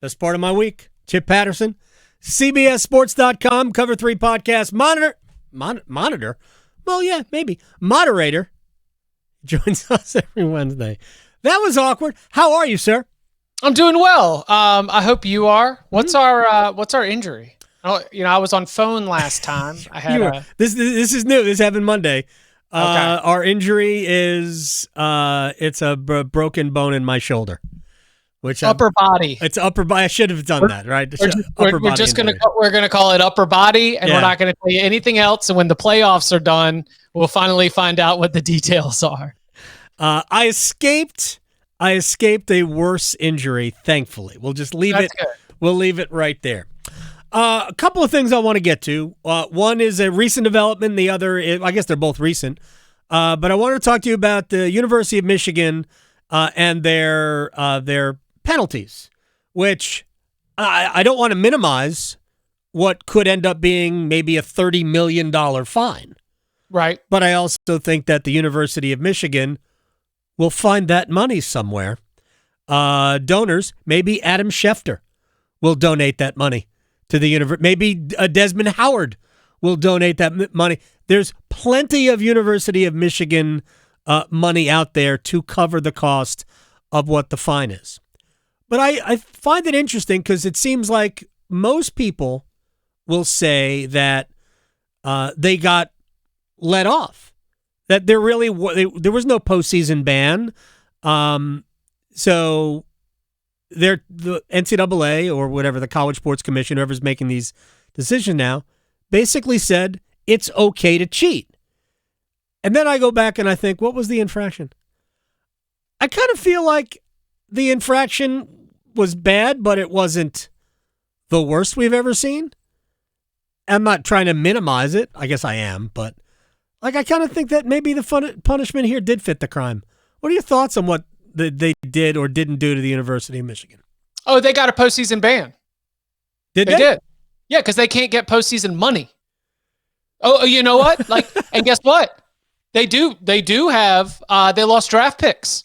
That's part of my week. Chip Patterson, CBSSports.com, Cover 3 podcast monitor. Well, yeah, maybe. Moderator joins us every Wednesday. That was awkward. How are you, sir? I'm doing well. I hope you are. What's our injury? Oh, I was on phone last time. I had this is new. This happened Monday. Okay. Our injury is it's a broken bone in my shoulder. Which upper body. It's upper body. I should have done that, right? We're just gonna call it upper body, and we're not gonna tell you anything else. And when the playoffs are done, we'll finally find out what the details are. I escaped a worse injury, thankfully. We'll just leave it. Good. We'll leave it right there. A couple of things I want to get to. One is a recent development. The other, I guess they're both recent. But I want to talk to you about the University of Michigan and their penalties, which I don't want to minimize what could end up being maybe a $30 million fine. Right. But I also think that the University of Michigan will find that money somewhere. Donors, maybe Adam Schefter will donate that money to the university. Maybe Desmond Howard will donate that money. There's plenty of University of Michigan money out there to cover the cost of what the fine is. But I find it interesting because it seems like most people will say that they got let off, that there was no postseason ban. So the NCAA or whatever, the College Sports Commission, whoever's making these decisions now, basically said it's okay to cheat. And then I go back and I think, what was the infraction? I kind of feel like the infraction was bad, but it wasn't the worst we've ever seen. I'm not trying to minimize it. I guess I am, but I kind of think that maybe the punishment here did fit the crime. What are your thoughts on what they did or didn't do to the University of Michigan? Oh, they got a postseason ban. They did. Yeah, because they can't get postseason money. Oh, you know what? And guess what? They do have. They lost draft picks.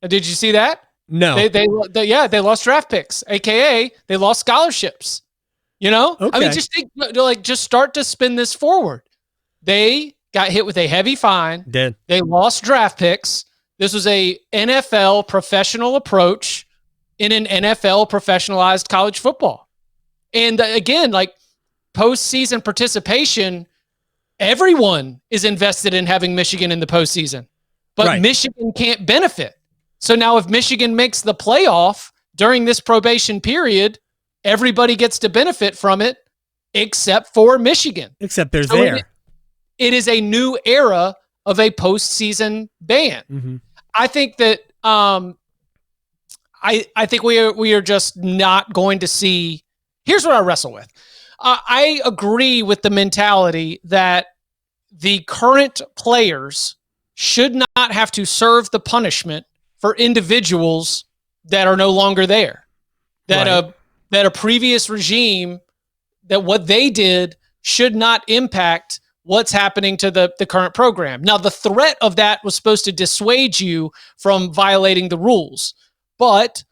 Did you see that? No. They lost draft picks, aka they lost scholarships. Okay. I mean, just start to spin this forward. They got hit with a heavy fine. Did. They lost draft picks. This was a NFL professional approach in an NFL professionalized college football. And again, postseason participation, everyone is invested in having Michigan in the postseason, but right. Michigan can't benefit. So now if Michigan makes the playoff during this probation period, everybody gets to benefit from it except for Michigan. Except they're there. It is a new era of a postseason ban. Mm-hmm. I think that I think we are just not going to see. Here's what I wrestle with. I agree with the mentality that the current players should not have to serve the punishment for individuals that are no longer there. That a previous regime, that what they did should not impact what's happening to the current program. Now, the threat of that was supposed to dissuade you from violating the rules, but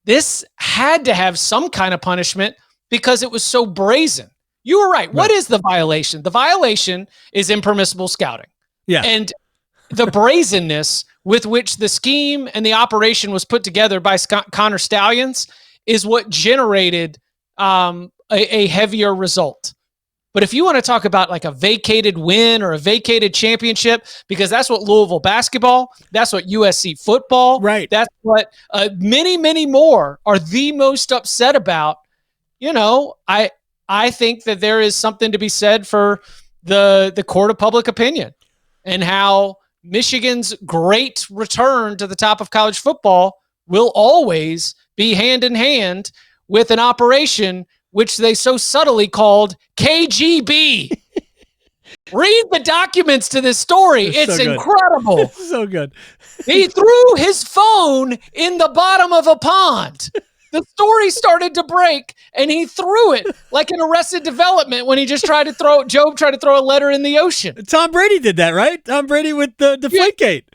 this had to have some kind of punishment because it was so brazen. You were right. What is the violation? The violation is impermissible scouting. Yeah. And the brazenness with which the scheme and the operation was put together by Connor Stallions is what generated a heavier result. But if you want to talk about a vacated win or a vacated championship, because that's what Louisville basketball, that's what USC football, right? That's what many, many more are the most upset about. I think that there is something to be said for the court of public opinion and how Michigan's great return to the top of college football will always be hand in hand with an operation which they so subtly called KGB. Read the documents to this story. It's so incredible. It's so good. He threw his phone in the bottom of a pond. The story started to break, and he threw it like in Arrested Development when he just tried to throw a letter in the ocean. Tom Brady did that, right? Tom Brady with the Deflategate.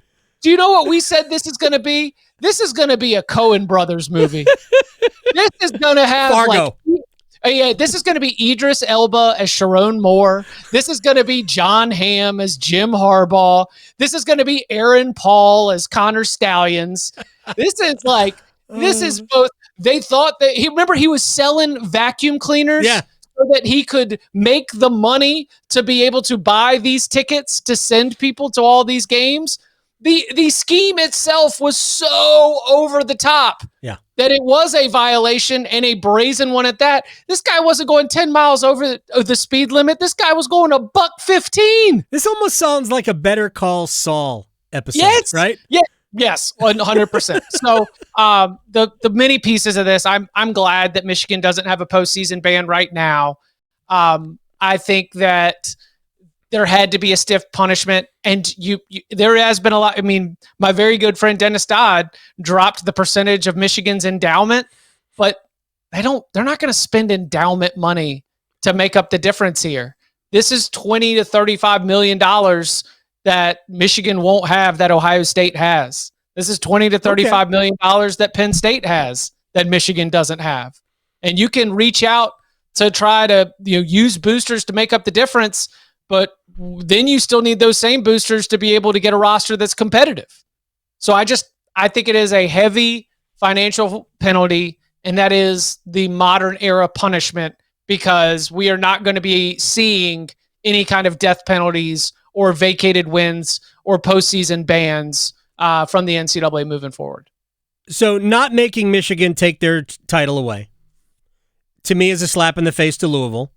Do you know what we said this is going to be? This is going to be a Coen Brothers movie. This is going to have Fargo. This is going to be Idris Elba as Sharon Moore. This is going to be John Hamm as Jim Harbaugh. This is going to be Aaron Paul as Connor Stallions. This is both. They thought that he was selling vacuum cleaners. Yeah. So that he could make the money to be able to buy these tickets to send people to all these games. The scheme itself was so over the top that it was a violation, and a brazen one at that. This guy wasn't going 10 miles over the speed limit. This guy was going $115. This almost sounds like a Better Call Saul episode, right? Yeah. Yes, 100%. So the many pieces of this, I'm glad that Michigan doesn't have a postseason ban right now. I think that there had to be a stiff punishment, and there has been a lot. I mean, my very good friend Dennis Dodd dropped the percentage of Michigan's endowment, but they're not going to spend endowment money to make up the difference here. This is $20 to $35 million that Michigan won't have that Ohio State has. This is $20 to $35 million that Penn State has that Michigan doesn't have. And you can reach out to try to use boosters to make up the difference, but then you still need those same boosters to be able to get a roster that's competitive. So I think it is a heavy financial penalty, and that is the modern era punishment, because we are not going to be seeing any kind of death penalties or vacated wins or postseason bans from the NCAA moving forward. So not making Michigan take their title away, to me, is a slap in the face to Louisville,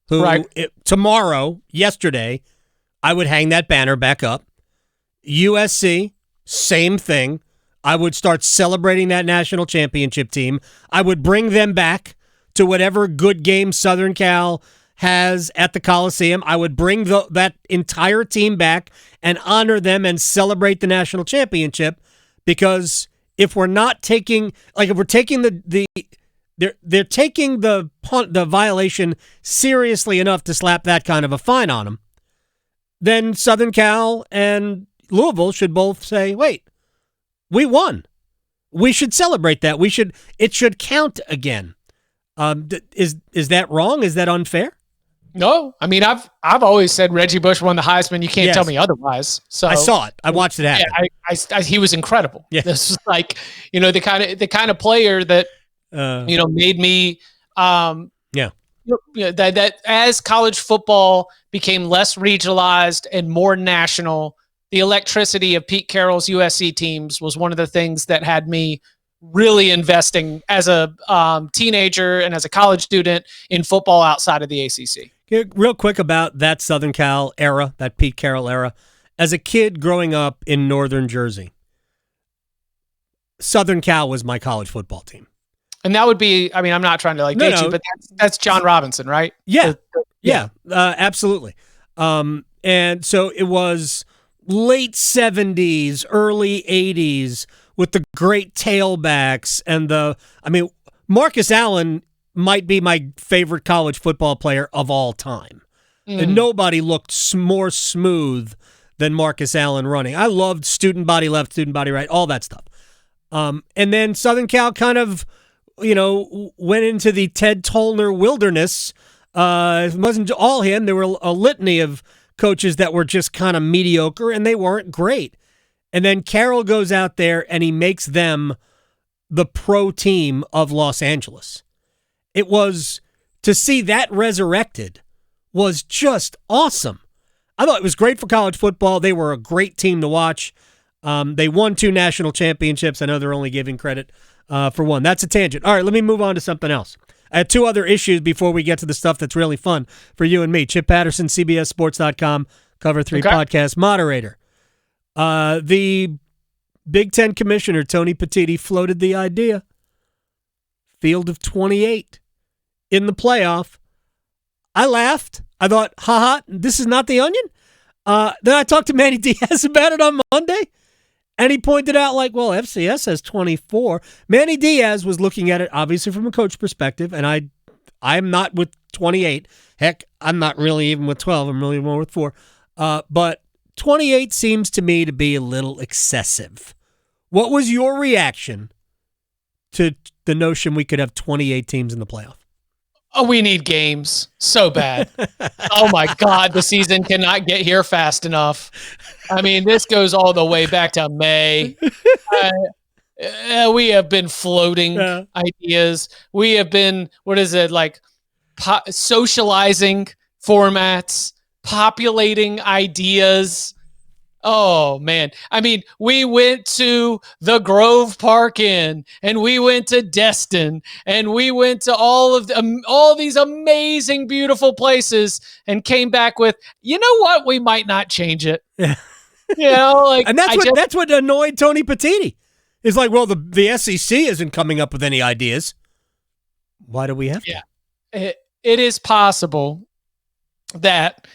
who yesterday, I would hang that banner back up. USC, same thing. I would start celebrating that national championship team. I would bring them back to whatever good game Southern Cal has at the Coliseum. I would bring that entire team back and honor them and celebrate the national championship, because if we're not taking, if we're taking they're taking the violation seriously enough to slap that kind of a fine on them, then Southern Cal and Louisville should both say, wait, we won. We should celebrate that. It should count again. Is that wrong? Is that unfair? No, I mean, I've always said Reggie Bush won the Heisman. You can't tell me otherwise. So I saw it. I watched it happen. Yeah, he was incredible. Yeah. This was the kind of player that made me that as college football became less regionalized and more national, the electricity of Pete Carroll's USC teams was one of the things that had me really investing as a teenager and as a college student in football outside of the ACC. Real quick about that Southern Cal era, that Pete Carroll era. As a kid growing up in northern Jersey, Southern Cal was my college football team. And that would be, I mean, I'm not trying to date you, but that's John Robinson, right? Yeah. Absolutely. And so it was late 70s, early 80s with the great tailbacks and Marcus Allen might be my favorite college football player of all time. And nobody looked more smooth than Marcus Allen running. I loved student body left, student body right, all that stuff. And then Southern Cal kind of, went into the Ted Tollner wilderness. It wasn't all him. There were a litany of coaches that were just kind of mediocre, and they weren't great. And then Carroll goes out there and he makes them the pro team of Los Angeles. It was, to see that resurrected was just awesome. I thought it was great for college football. They were a great team to watch. They won 2 national championships. I know they're only giving credit for one. That's a tangent. All right, let me move on to something else. I had 2 other issues before we get to the stuff that's really fun for you and me. Chip Patterson, CBSSports.com, Cover 3 podcast moderator. The Big Ten commissioner, Tony Petitti, floated the idea. Field of 28 in the playoff. I laughed. I thought, this is not the Onion? Then I talked to Manny Diaz about it on Monday, and he pointed out, FCS has 24. Manny Diaz was looking at it, obviously, from a coach perspective, and I'm not with 28. Heck, I'm not really even with 12. I'm really more with 4. But 28 seems to me to be a little excessive. What was your reaction to the notion we could have 28 teams in the playoff. Oh, we need games so bad. Oh my God, the season cannot get here fast enough. I mean, this goes all the way back to May. We have been floating ideas. We have been, socializing formats, populating ideas. Oh man. I mean, we went to the Grove Park Inn, and we went to Destin, and we went to all these amazing, beautiful places, and came back with, you know what? We might not change it. Yeah. And that's what annoyed Tony Petitti. It's like, well, the SEC isn't coming up with any ideas. Why do we have to? Yeah. It is possible that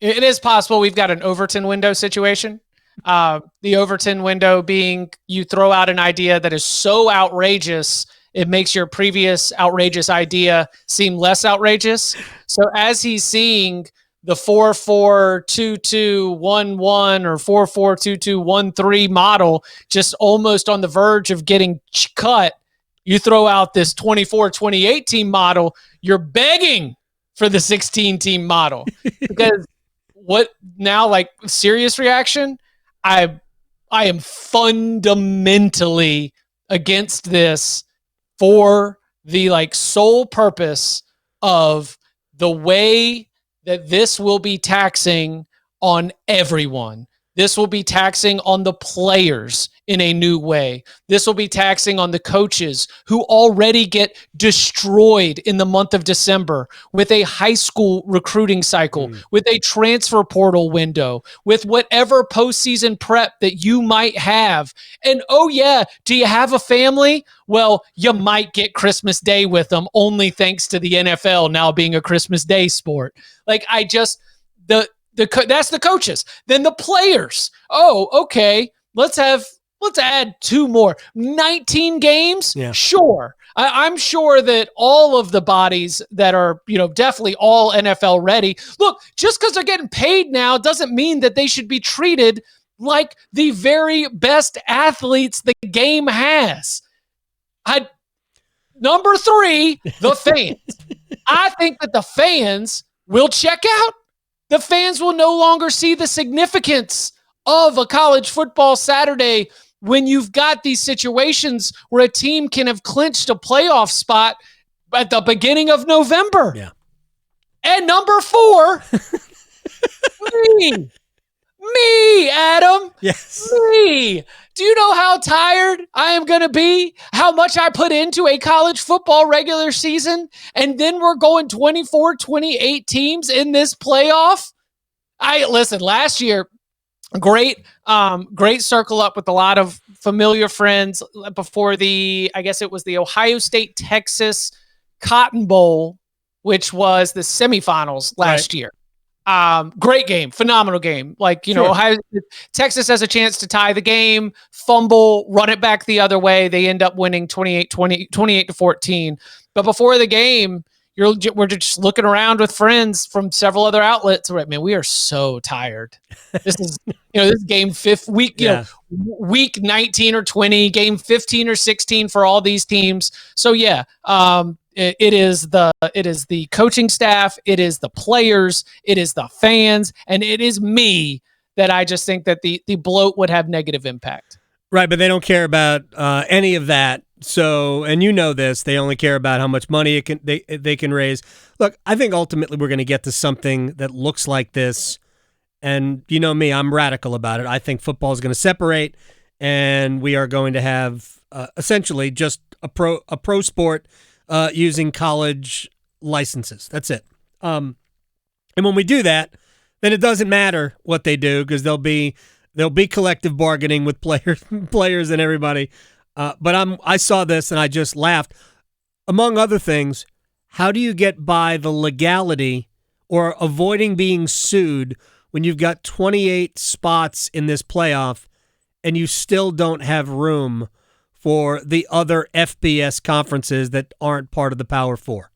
it is possible we've got an Overton window situation. The Overton window being you throw out an idea that is so outrageous, it makes your previous outrageous idea seem less outrageous. So as he's seeing the 4-4-2-2-1-1 or 4-4-2-2-1-3 model just almost on the verge of getting cut, you throw out this 24-28 team model, you're begging for the 16 team model. Because what now, like, serious reaction, I am fundamentally against this for the sole purpose of the way that this will be taxing on everyone. This will be taxing on the players in a new way. This will be taxing on the coaches who already get destroyed in the month of December with a high school recruiting cycle, with a transfer portal window, with whatever postseason prep that you might have. And oh yeah, do you have a family? Well, you might get Christmas Day with them, only thanks to the NFL now being a Christmas Day sport. That's the coaches. Then the players. Oh, okay. Let's add 2 more. 19 games? Yeah. Sure. I'm sure that all of the bodies that are, definitely all NFL ready. Look, just because they're getting paid now doesn't mean that they should be treated like the very best athletes the game has. Number 3, the fans. I think that the fans will check out. The fans will no longer see the significance of a college football Saturday when you've got these situations where a team can have clinched a playoff spot at the beginning of November. Yeah. And number 4, me, Adam. Yes. Me. Do you know how tired I am going to be? How much I put into a college football regular season? And then we're going 24, 28 teams in this playoff? Listen, last year, great circle up with a lot of familiar friends before I guess it was the Ohio State, Texas Cotton Bowl, which was the semifinals last year. Great game, phenomenal game. Sure. Texas has a chance to tie the game, fumble, run it back the other way. They end up winning 28-14. But before the game, we're just looking around with friends from several other outlets. Right, man, we are so tired. This is, this game week 19 or 20, game 15 or 16 for all these teams. So yeah, it is the coaching staff, it is the players, it is the fans, and it is me that I just think that the bloat would have negative impact. Right, but they don't care about any of that. So, and this, they only care about how much money they can raise. Look, I think ultimately we're going to get to something that looks like this. And you know me, I'm radical about it. I think football is going to separate, and we are going to have essentially just a pro sport using college licenses. That's it. And when we do that, then it doesn't matter what they do because there'll be collective bargaining with players and everybody. But I saw this and I just laughed. Among other things, how do you get by the legality or avoiding being sued when you've got 28 spots in this playoff and you still don't have room for the other FBS conferences that aren't part of the Power Four?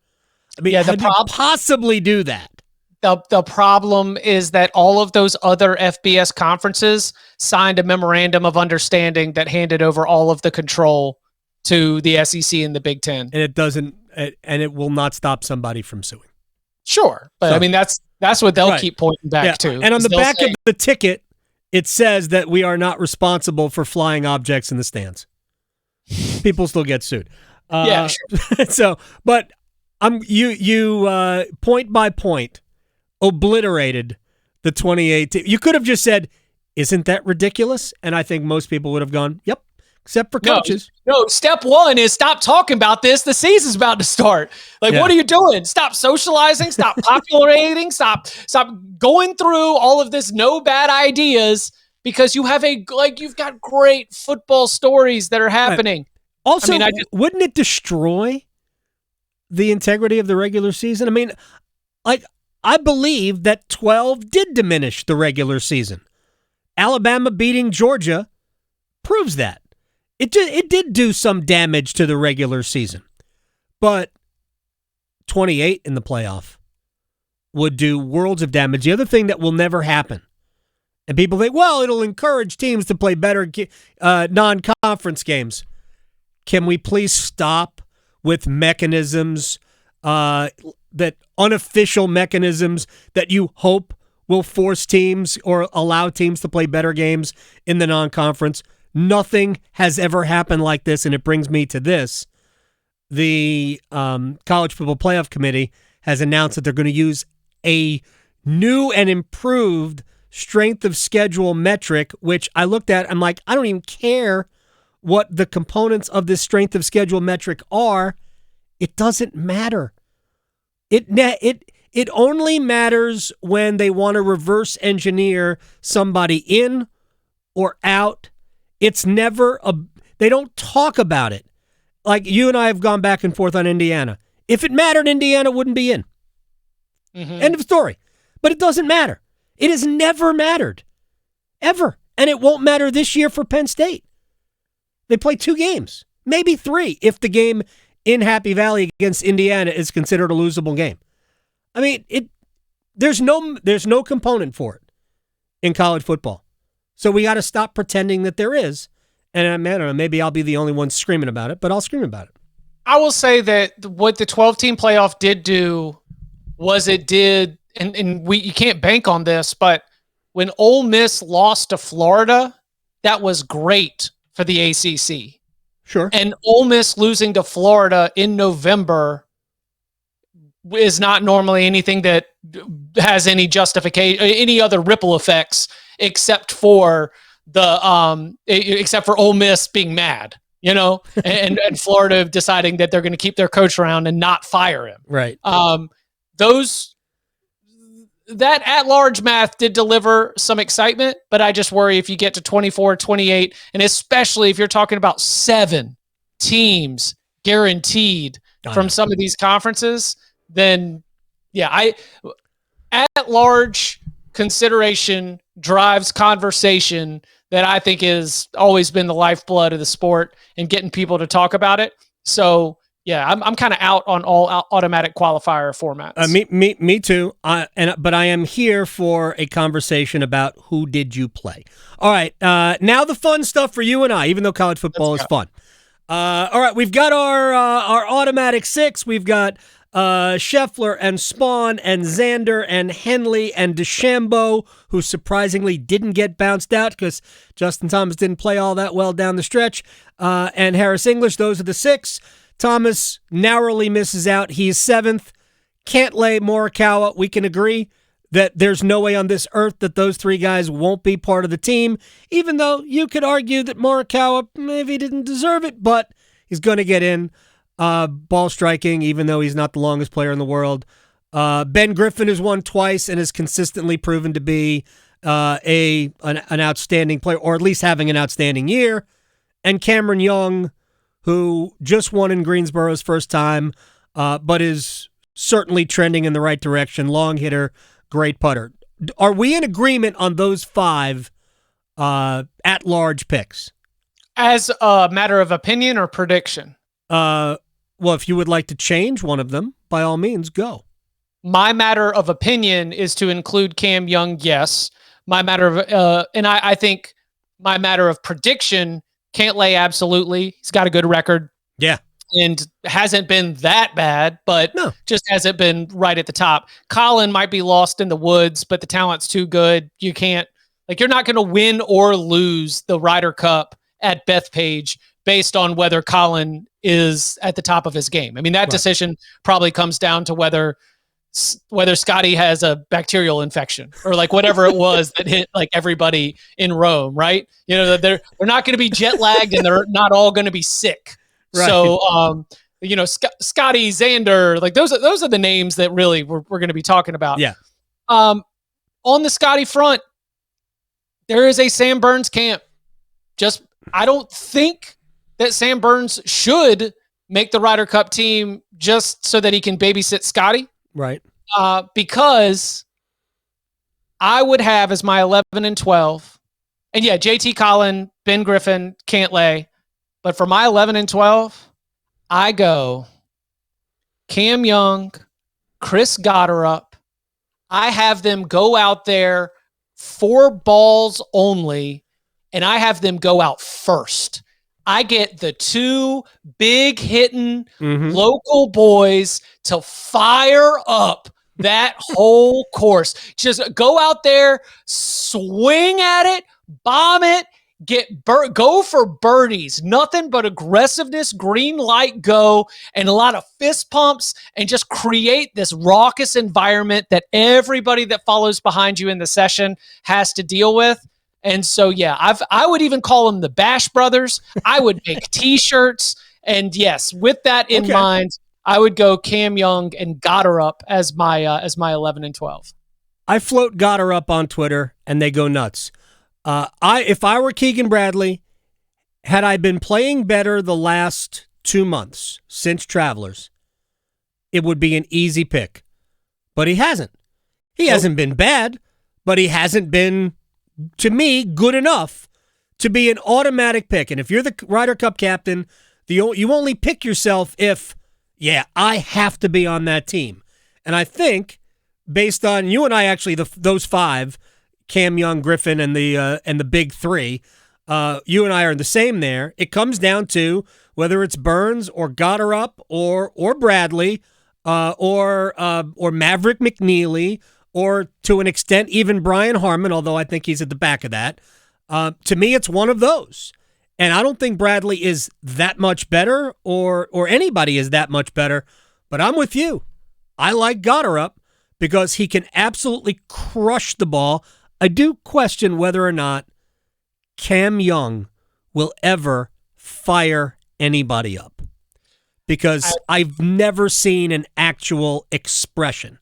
I mean, how do you possibly do that? The problem is that all of those other FBS conferences signed a memorandum of understanding that handed over all of the control to the SEC and the Big Ten. And it will not stop somebody from suing. Sure. But I mean, that's what they'll keep pointing back to. And on the back of the ticket, it says that we are not responsible for flying objects in the stands. People still get sued. Sure. So, but you point by point obliterated the 2018. You could have just said, "Isn't that ridiculous?" And I think most people would have gone, "Yep." Except for coaches. No, step one is stop talking about this. The season's about to start. What are you doing? Stop socializing. Stop populating. Stop going through all of this no bad ideas because you have you've got great football stories that are happening. Right. Also, wouldn't it destroy the integrity of the regular season? I mean, I believe that 12 did diminish the regular season. Alabama beating Georgia proves that. It did do some damage to the regular season, but 28 in the playoff would do worlds of damage. The other thing that will never happen, and people think, well, it'll encourage teams to play better non-conference games. Can we please stop with mechanisms, that unofficial mechanisms that you hope will force teams or allow teams to play better games in the non-conference? Nothing has ever happened like this, and it brings me to this. The College Football Playoff Committee has announced that they're going to use a new and improved strength of schedule metric, which I looked at. I'm like, I don't even care what the components of this strength of schedule metric are. It doesn't matter. It only matters when they want to reverse engineer somebody in or out. It's never they don't talk about it. Like you and I have gone back and forth on Indiana. If it mattered, Indiana wouldn't be in. Mm-hmm. End of story. But it doesn't matter. It has never mattered. Ever. And it won't matter this year for Penn State. They play 2 games, maybe 3, if the game in Happy Valley against Indiana is considered a losable game. I mean, there's no component for it in college football. So we got to stop pretending that there is. And I don't know, maybe I'll be the only one screaming about it, but I'll scream about it. I will say that what the 12-team playoff did do was it did, and you can't bank on this, but when Ole Miss lost to Florida, that was great for the ACC. Sure. And Ole Miss losing to Florida in November is not normally anything that has any justification, any other ripple effects except for Ole Miss being mad, and Florida deciding that they're going to keep their coach around and not fire him. Right. That at-large math did deliver some excitement, but I just worry if you get to 24, 28, and especially if you're talking about 7 teams guaranteed from some of these conferences, then at-large consideration drives conversation that I think has always been the lifeblood of the sport and getting people to talk about it. So yeah, I'm kind of out on all automatic qualifier formats. Me too. But I am here for a conversation about who did you play. All right, now the fun stuff for you and I, even though college football is fun. All right, we've got our automatic 6. We've got Scheffler and Spawn and Xander and Henley and DeChambeau, who surprisingly didn't get bounced out because Justin Thomas didn't play all that well down the stretch, and Harris English. Those are the 6. Thomas narrowly misses out. He's 7th. Cantlay, Morikawa, we can agree that there's no way on this earth that those 3 guys won't be part of the team, even though you could argue that Morikawa maybe didn't deserve it, but he's going to get in. Ball striking, even though he's not the longest player in the world. Ben Griffin has won twice and has consistently proven to be an outstanding player, or at least having an outstanding year. And Cameron Young, who just won in Greensboro's first time, but is certainly trending in the right direction. Long hitter, great putter. Are we in agreement on those 5 at-large picks? As a matter of opinion or prediction? Well, if you would like to change one of them, by all means, go. My matter of opinion is to include Cam Young, yes. My matter of, and I think my matter of prediction, Cantlay, absolutely. He's got a good record. Yeah. And hasn't been that bad, but No. just hasn't been right at the top. Colin might be lost in the woods, but the talent's too good. You can't, you're not going to win or lose the Ryder Cup at Bethpage based on whether Colin is at the top of his game. I mean, that decision probably comes down to whether Scotty has a bacterial infection or whatever it was that hit everybody in Rome, right? They're not going to be jet lagged and they're not all going to be sick. Right. So, Scotty, Xander, those are the names that really we're going to be talking about. Yeah. On the Scotty front, there is a Sam Burns camp. I don't think that Sam Burns should make the Ryder Cup team just so that he can babysit Scotty. Right. Because I would have as my 11 and 12, and yeah, JT Colin, Ben Griffin, Cantlay. But for my 11 and 12, I go Cam Young, Chris Gotterup. I have them go out there 4 balls only, and I have them go out first. I get the 2 big hitting local boys to fire up that whole course. Just go out there, swing at it, bomb it, go for birdies, nothing but aggressiveness, green light go, and a lot of fist pumps, and just create this raucous environment that everybody that follows behind you in the session has to deal with. And so, yeah, I would even call them the Bash Brothers. I would make T-shirts, and yes, with that in mind, I would go Cam Young and Gotterup as my 11 and 12. I float Gotterup on Twitter, and they go nuts. If I were Keegan Bradley, had I been playing better the last 2 months since Travelers, it would be an easy pick. But he hasn't. He hasn't been bad, but he hasn't been, to me, good enough to be an automatic pick. And if you're the Ryder Cup captain, you only pick yourself if, I have to be on that team. And I think, based on you and I, actually, those 5, Cam Young, Griffin, and the big 3, you and I are the same there. It comes down to whether it's Burns or Gotterup or Bradley or Maverick McNeely, or to an extent even Brian Harmon, although I think he's at the back of that. To me, it's one of those. And I don't think Bradley is that much better or anybody is that much better, but I'm with you. I like Gotterup because he can absolutely crush the ball. I do question whether or not Cam Young will ever fire anybody up, because I've never seen an actual expression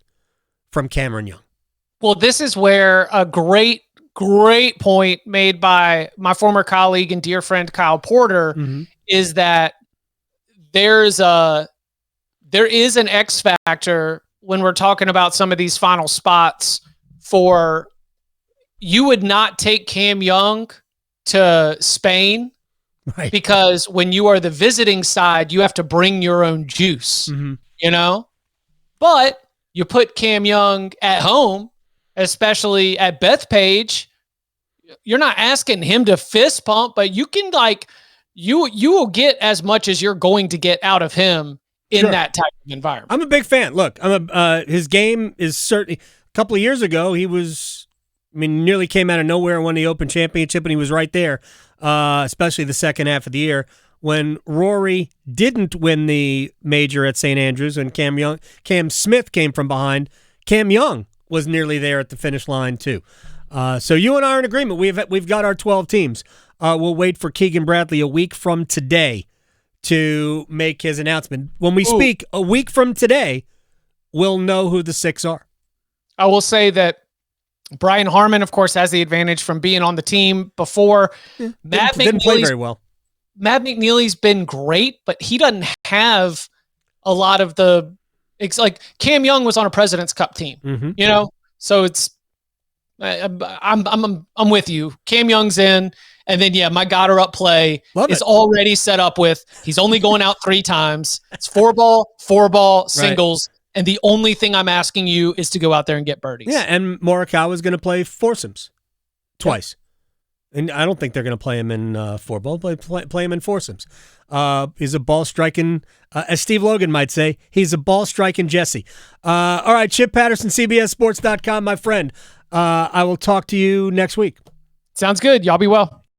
from Cameron Young. Well, this is where a great point made by my former colleague and dear friend Kyle Porter is that there is an X factor when we're talking about some of these final spots. For you would not take Cam Young to Spain, right? Because when you are the visiting side, you have to bring your own juice, But you put Cam Young at home, especially at Bethpage, you're not asking him to fist pump, but you can you will get as much as you're going to get out of him in that type of environment. I'm a big fan. Look, his game is certainly, a couple of years ago, he was, nearly came out of nowhere and won the Open Championship, and he was right there, especially the second half of the year. When Rory didn't win the major at St. Andrews and Cam Smith came from behind, Cam Young was nearly there at the finish line too. So you and I are in agreement. We've got our 12 teams. We'll wait for Keegan Bradley a week from today to make his announcement. When we speak a week from today, we'll know who the 6 are. I will say that Brian Harmon, of course, has the advantage from being on the team before. Didn't play very well. Matt McNeely's been great, but he doesn't have a lot of it's like Cam Young was on a President's Cup team, So it's I'm with you. Cam Young's in, and then my Gotterup play is already set up with he's only going out 3 times. It's 4 ball singles. Right. And the only thing I'm asking you is to go out there and get birdies. Yeah, and Morikawa is going to play foursomes twice. And I don't think they're going to play him in four-ball. Play him in foursomes. He's a ball-striking, as Steve Logan might say, he's a ball-striking Jesse. All right, Chip Patterson, CBSSports.com, my friend. I will talk to you next week. Sounds good. Y'all be well.